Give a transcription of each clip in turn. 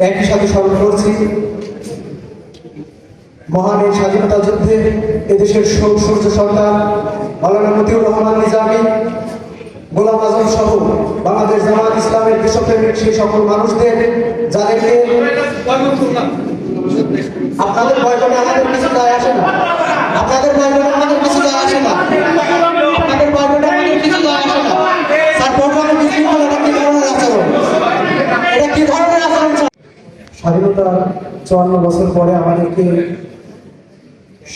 একই সাথে স্মরণ করছি মহান এই স্বাধীনতা যুদ্ধে এদেশের সূর্য সন্তান মাওলানা মতিউর রহমান নিজামী, গোলাম আজম সহ বাংলাদেশ জামাত ইসলামের দেশপ্রেমিক সেই সকল মানুষদের যাদেরকে আপনাদের বয়কটে আমাদের কিছু যায় আসে না, আপনাদের বয়কটে আমাদের কিছু যায় আসে না, আপনাদের বয়কটে আমাদের কিছু যায় আসে না। স্যার প্রোগ্রামে বিশৃঙ্খল, এটা কি ধরনের আচরণ? এটা কি ধরনের আচরণ? স্বাধীনতা 54 বছর পরে আমাদেরকে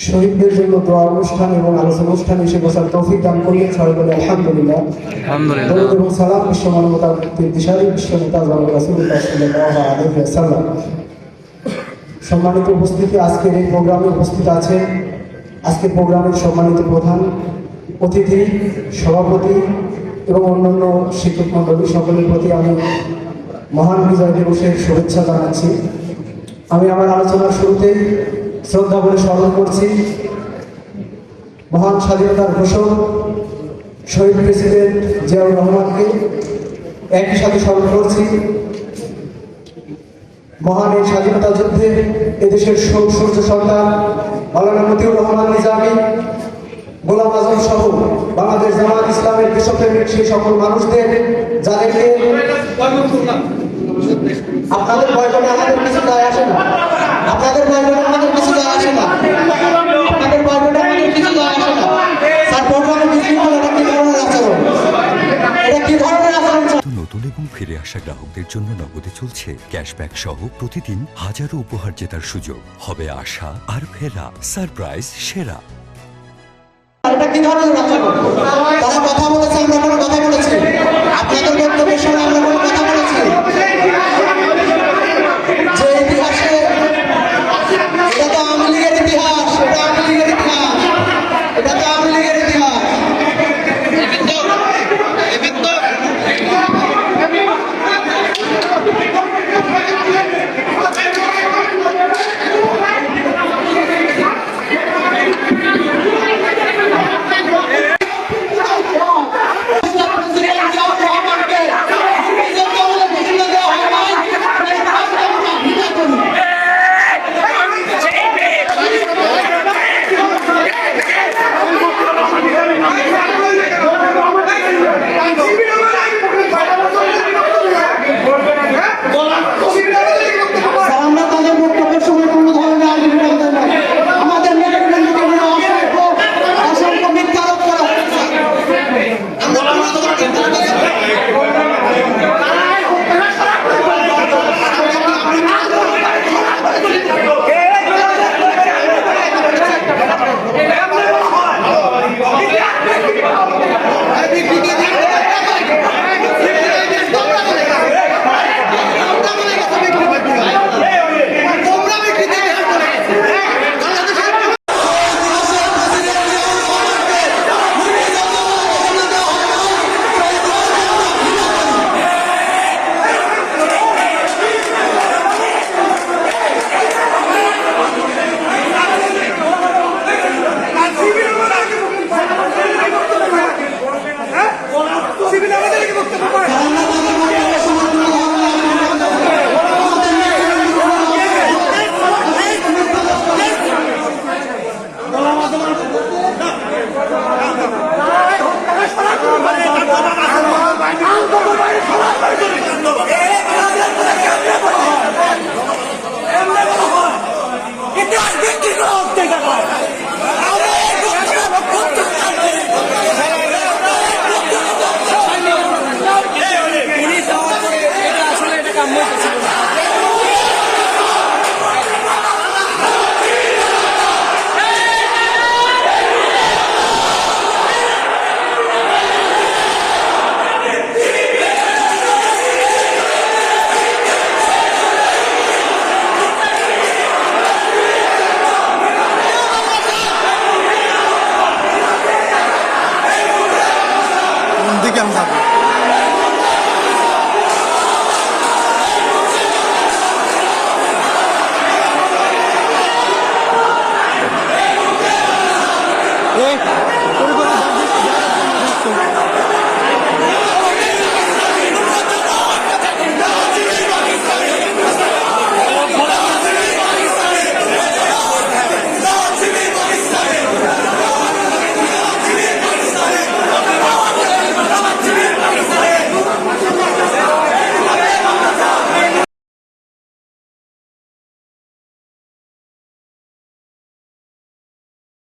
শহীদদের জন্য দোয়া অনুষ্ঠান এবং আলোচনা অনুষ্ঠান এসে বসার তৌফিক দান করলেন। সবাই বলে আলহামদুলিল্লাহ। দরুদ এবং সালাম বিশ্ব মানবতার দিশারি বিশ্ব নেতা জনাব রাসূলুল্লাহ সাল্লাল্লাহু আলাইহি ওয়াসাল্লাম। সম্মানিত উপস্থিতি, আজকের এই প্রোগ্রামে উপস্থিত আছেন আজকের প্রোগ্রামের সম্মানিত প্রধান অতিথি, সভাপতি এবং অন্যান্য শিক্ষক মণ্ডলী, সকলের প্রতি আমি মহান বিজয় দিবসের শুভেচ্ছা জানাচ্ছি। আমি আমার আলোচনার শুরুতেই শ্রদ্ধা বলে স্মরণ করছি মহান স্বাধীনতার ঘোষক শহীদ প্রেসিডেন্ট জিয়াউর রহমানকে। একই সাথে স্মরণ করছি মহান এই স্বাধীনতা যুদ্ধে এদেশের সূর্য সন্তান মাওলানা মতিউর রহমান নিজামী, গোলাম আজম সহ বাংলাদেশ জামাত ইসলামের দেশপ্রেমিক সেই সকল মানুষদের যাদেরকে আপনাদের বয়কটে আমাদের কিছু যায় আসে না, আপনাদের বয়কটে আমাদের কিছু যায় আসে না, আপনাদের বয়কটে আমাদের কিছু যায় আসে না। স্যার প্রোগ্রামে বিশৃঙ্খল, এটা কি ধরনের আচরণ? এটা কি ধরনের আচরণ? নতুন এবং ফিরে আসা গ্রাহকদের জন্য নগদে চলছে ক্যাশব্যাক সহ প্রতিদিন হাজারো উপহার জেতার সুযোগ। হবে আশা আর ফেরা, সারপ্রাইজ সেরা। এটা কি ধরনের আচরণ?